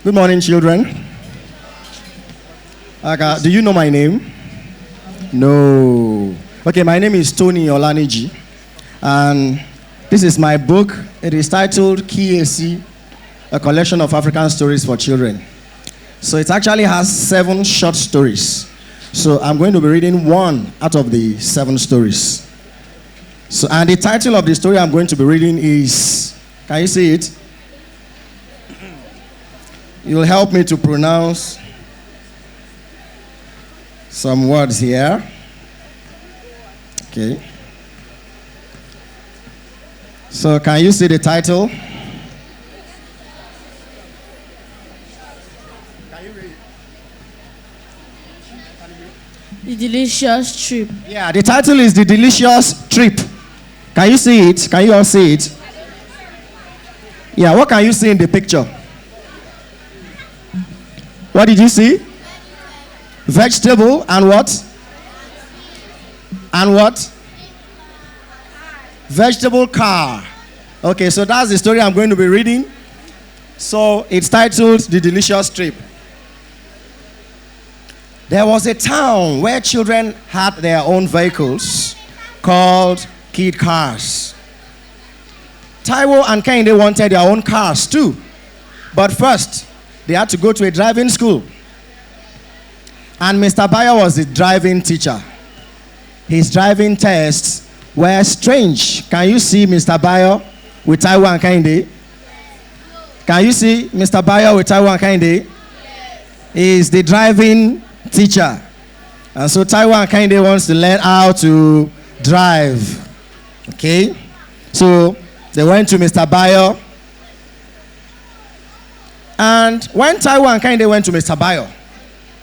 Good morning, children. Do you know my name? No. Okay, my name is Tony Olaniji, and this is my book. It is titled Kiyesi, a collection of African stories for children. So it actually has 7 short stories. So I'm going to be reading 1 out of the 7 stories. So, and the title of the story I'm going to be reading is, can you see it? You'll help me to pronounce some words here. Okay. So can you see the title? Can you read? The Delicious Trip. Yeah, the title is The Delicious Trip. Can you see it? Can you all see it? Yeah, what can you see in the picture? What did you see? Vegetable and what? And what? Vegetable car. Okay, so that's the story I'm going to be reading. So it's titled The Delicious Trip. There was a town where children had their own vehicles called kid cars. Taiwo and Kehinde wanted their own cars too. But first, they had to go to a driving school. And Mr. Bayo was the driving teacher. His driving tests were strange. Can you see Mr. Bayo with Taiwo and Kehinde? Can you see Mr. Bayo with Taiwo and Kehinde? He is the driving teacher. And so Taiwo and Kehinde wants to learn how to drive. Okay? So they went to Mr. Bayo. And when Taiwo and Kehinde went to Mr. Bayo,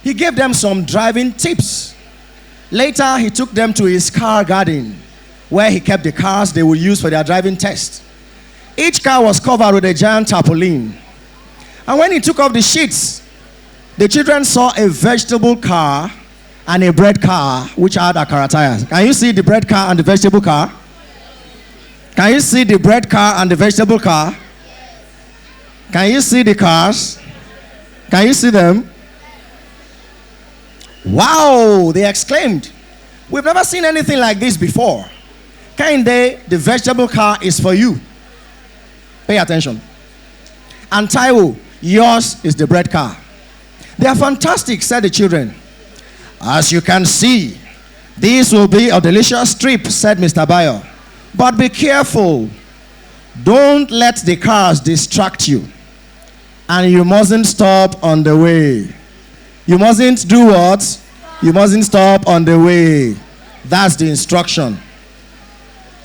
he gave them some driving tips. Later, he took them to his car garden, where he kept the cars they would use for their driving test. Each car was covered with a giant tarpaulin. And when he took off the sheets, the children saw a vegetable car and a bread car, which had Akada tires. Can you see the bread car and the vegetable car? Can you see the bread car and the vegetable car? Can you see the cars? Can you see them? Wow, they exclaimed. We've never seen anything like this before. Kehinde, the vegetable car is for you. Pay attention. And Taiwo, yours is the bread car. They are fantastic, said the children. As you can see, this will be a delicious trip, said Mr. Bayo. But be careful. Don't let the cars distract you. And you mustn't stop on the way. You mustn't do what? You mustn't stop on the way. That's the instruction.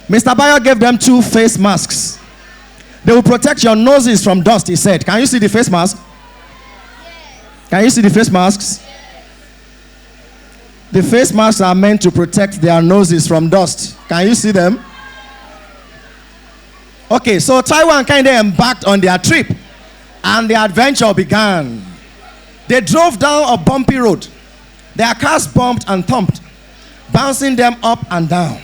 Mr. Bayo gave them 2 face masks. They will protect your noses from dust, he said. Can you see the face mask? Can you see the face masks? The face masks are meant to protect their noses from dust. Can you see them? Okay, so Taiwo and Kehinde embarked on their trip, and the adventure began. They drove down a bumpy road. Their cars bumped and thumped, bouncing them up and down.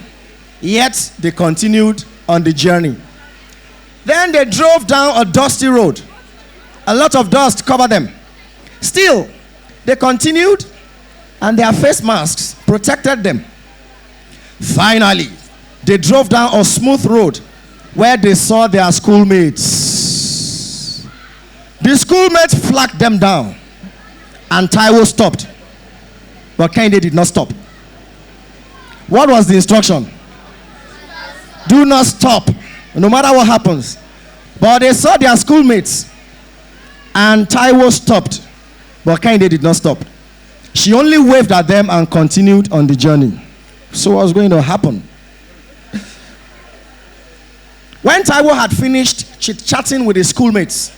Yet they continued on the journey. Then they drove down a dusty road. A lot of dust covered them. Still, they continued, and their face masks protected them. Finally, they drove down a smooth road where they saw their schoolmates. The schoolmates flagged them down, and Taiwo stopped. But Kehinde did not stop. What was the instruction? Do not stop, no matter what happens. But they saw their schoolmates, and Taiwo stopped. But Kehinde did not stop. She only waved at them and continued on the journey. So what was going to happen? When Taiwo had finished chit-chatting with his schoolmates,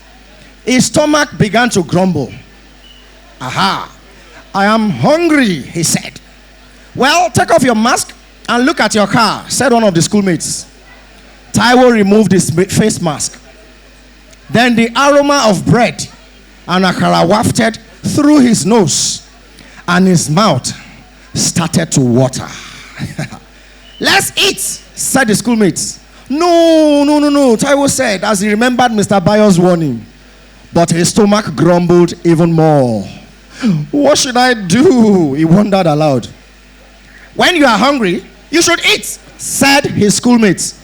his stomach began to grumble. Aha, I am hungry, he said. Well, take off your mask and look at your car, said one of the schoolmates. Taiwo removed his face mask. Then the aroma of bread and akara wafted through his nose, and his mouth started to water. Let's eat, said the schoolmates. No, Taiwo said as he remembered Mr. Bayo's warning. but his stomach grumbled even more. What should I do? He wondered aloud. When you are hungry, you should eat, said his schoolmates.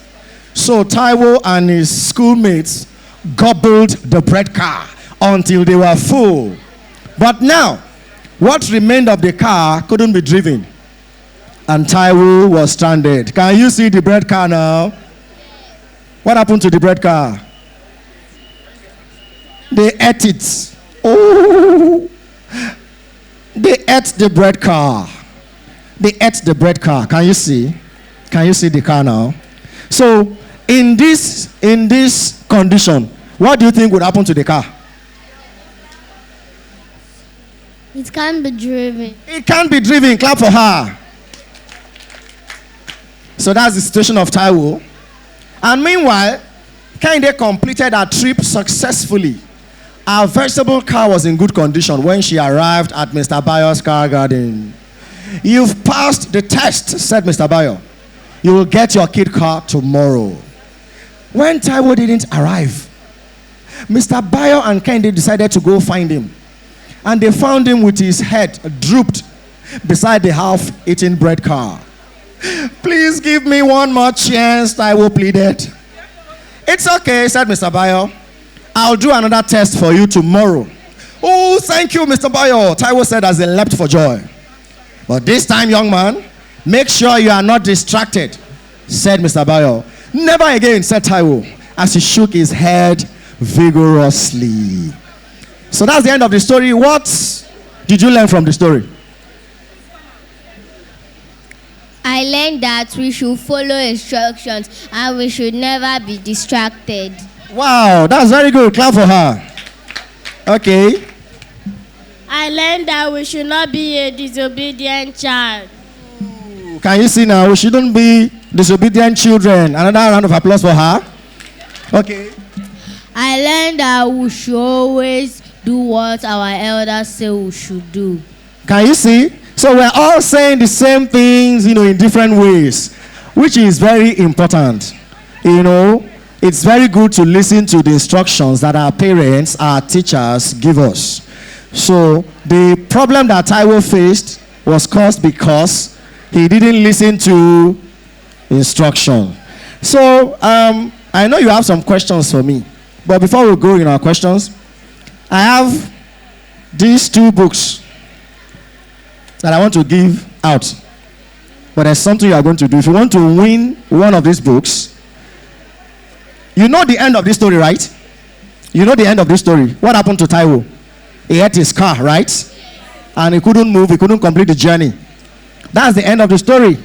So Taiwo and his schoolmates gobbled the bread car until they were full. But now, what remained of the car couldn't be driven, and Taiwo was stranded. Can you see the bread car now? What happened to the bread car? They ate it. Oh, they ate the bread car. They ate the bread car. Can you see? Can you see the car now? So, in this condition, what do you think would happen to the car? It can't be driven. It can't be driven. Clap for her. So that's the situation of Taiwo. And meanwhile, Kehinde completed her trip successfully. Our vegetable car was in good condition when she arrived at Mr. Bayo's car garden. You've passed the test, said Mr. Bayo. You will get your kid car tomorrow. When Taiwo didn't arrive, Mr. Bayo and Kehinde decided to go find him. And they found him with his head drooped beside the half-eaten bread car. Please give me one more chance, Taiwo pleaded. It's okay, said Mr. Bayo. I'll do another test for you tomorrow. Oh, thank you, Mr. Bayo, Taiwo said as he leapt for joy. But this time, young man, make sure you are not distracted, said Mr. Bayo. Never again, said Taiwo, as he shook his head vigorously. So that's the end of the story. What did you learn from the story? I learned that we should follow instructions and we should never be distracted. Wow, that's very good. Clap for her. Okay. I learned that we should not be a disobedient child. Can you see now? We shouldn't be disobedient children. Another round of applause for her. Okay. I learned that we should always do what our elders say we should do. Can you see? So we're all saying the same things, in different ways, which is very important. It's very good to listen to the instructions that our parents, our teachers give us. So the problem that Taiwo faced was caused because he didn't listen to instruction. So I know you have some questions for me, but before we go in our questions, I have these two books that I want to give out. But there's something you are going to do. If you want to win one of these books, you know the end of this story, right? You know the end of this story. What happened to Taiwo? He had his car, right? And he couldn't move, he couldn't complete the journey. That's the end of the story.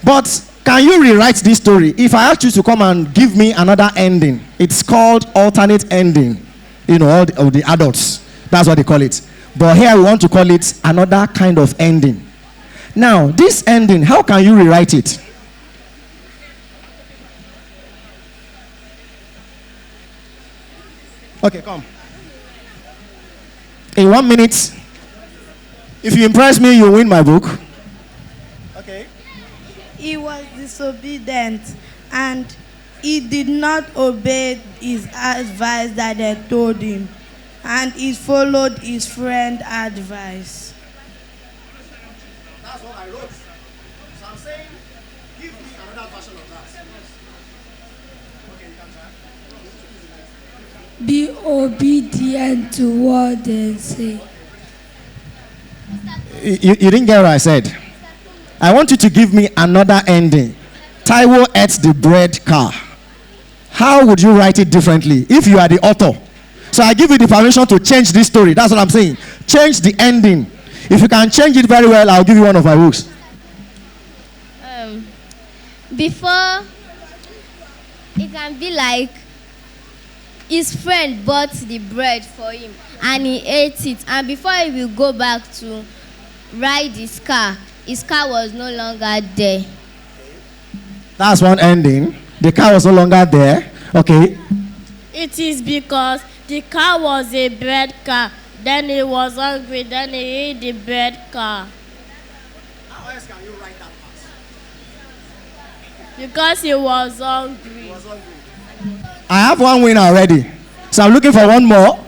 But can you rewrite this story? If I ask you to come and give me another ending, it's called alternate ending. All the adults. That's what they call it. But here we want to call it another kind of ending. Now, this ending, how can you rewrite it? Okay, come. In 1 minute, if you impress me, you win my book. Okay. He was disobedient and he did not obey his advice that they told him. And he followed his friend's advice. That's what I wrote. So I'm saying, give me another version of that. Okay, you can try. Be obedient to what they say. You didn't get what I said. I want you to give me another ending. Taiwo ate the bread car. How would you write it differently if you are the author? So I give you the permission to change this story. That's what I'm saying. Change the ending. If you can change it very well, I'll give you one of my books. Before, it can be like his friend bought the bread for him and he ate it. And before he will go back to ride his car was no longer there. That's one ending. The car was no longer there. Okay. It is because the car was a bread car. Then he was hungry. Then he ate the bread car. How else can you write that part? Because he was hungry. I have one winner already. So I'm looking for one more.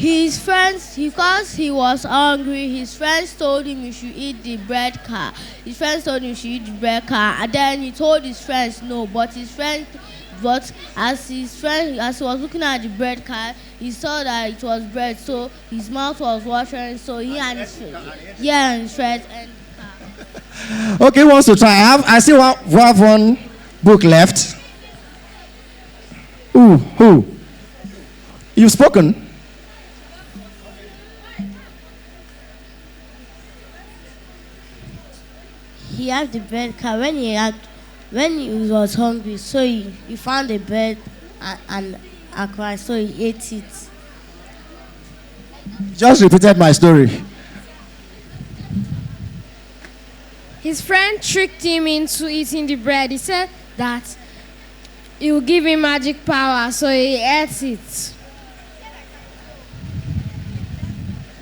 his friends, because he was hungry, his friends told him he should eat the bread car. His friends told him he should eat the bread car, and then he told his friends no. But as he was looking at the bread car, he saw that it was bread, so his mouth was watering. So he and his friends and. Okay, who wants to try? I see we have one book left. Who? You've spoken. He had the bread car when he was hungry, so he found the bread and Akara, so he ate it. Just repeated my story. His friend tricked him into eating the bread. He said that it will give him magic power, so he ate it.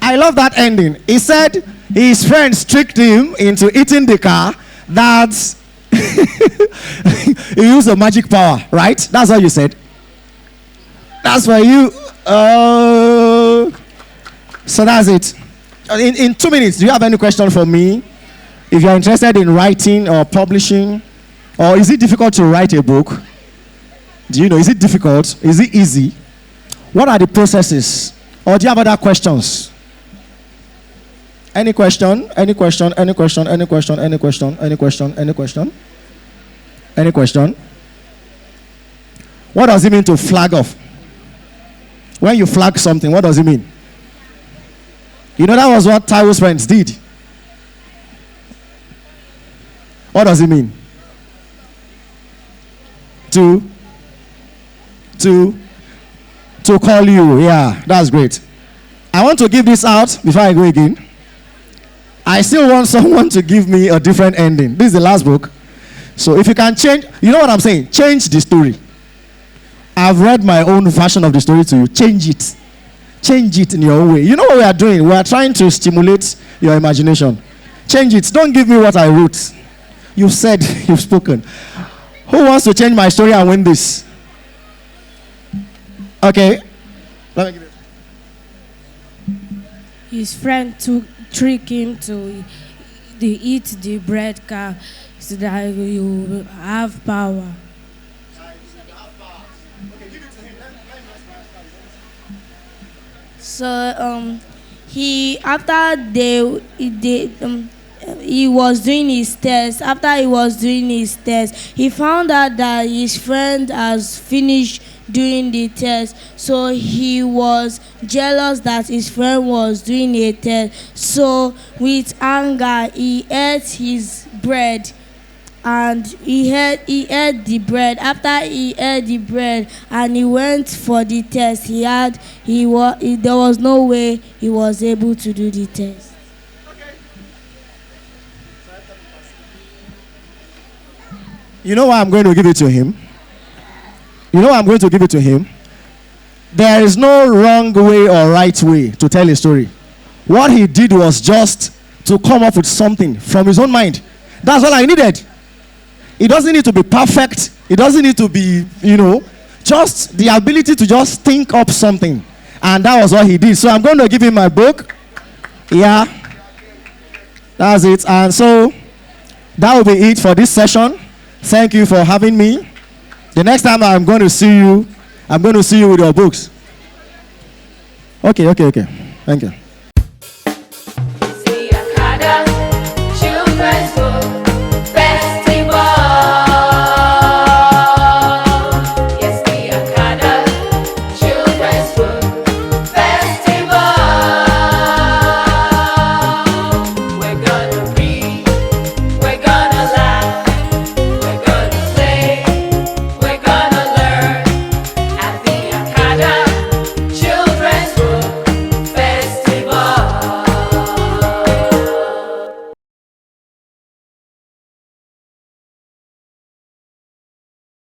I love that ending. He said his friends tricked him into eating the car. That's he used a magic power, right? That's what you said. That's for you. So that's it. In 2 minutes, do you have any question for me? If you're interested in writing or publishing, or is it difficult to write a book? Do you know, is it difficult? Is it easy? What are the processes? Or do you have other questions? Any question? Any question? Any question? Any question? Any question? Any question? Any question? Any question? What does it mean to flag off? When you flag something, what does it mean? You know, that was what Taiwo's friends did. What does it mean? To call you. Yeah, that's great. I want to give this out before I go again. I still want someone to give me a different ending. This is the last book. So if you can change, you know what I'm saying? Change the story. I've read my own version of the story to you. Change it. Change it in your own way. You know what we are doing? We are trying to stimulate your imagination. Change it. Don't give me what I wrote. You've said, you've spoken. Who wants to change my story and win this? Okay. Let me give it. His friend tricked him to eat the bread car so that you have power. So he was doing his test. After he was doing his test, he found out that his friend has finished doing the test. So he was jealous that his friend was doing a test. So with anger, he ate his bread. And he ate the bread. After he ate the bread and he went for the test, there was no way he was able to do the test. You know why I'm going to give it to him? You know why I'm going to give it to him? There is no wrong way or right way to tell a story. What he did was just to come up with something from his own mind. That's all I needed. It doesn't need to be perfect. It doesn't need to be, just the ability to just think up something. And that was what he did. So I'm going to give him my book. Yeah. That's it. And so that will be it for this session. Thank you for having me. The next time I'm going to see you with your books. Okay. Thank you.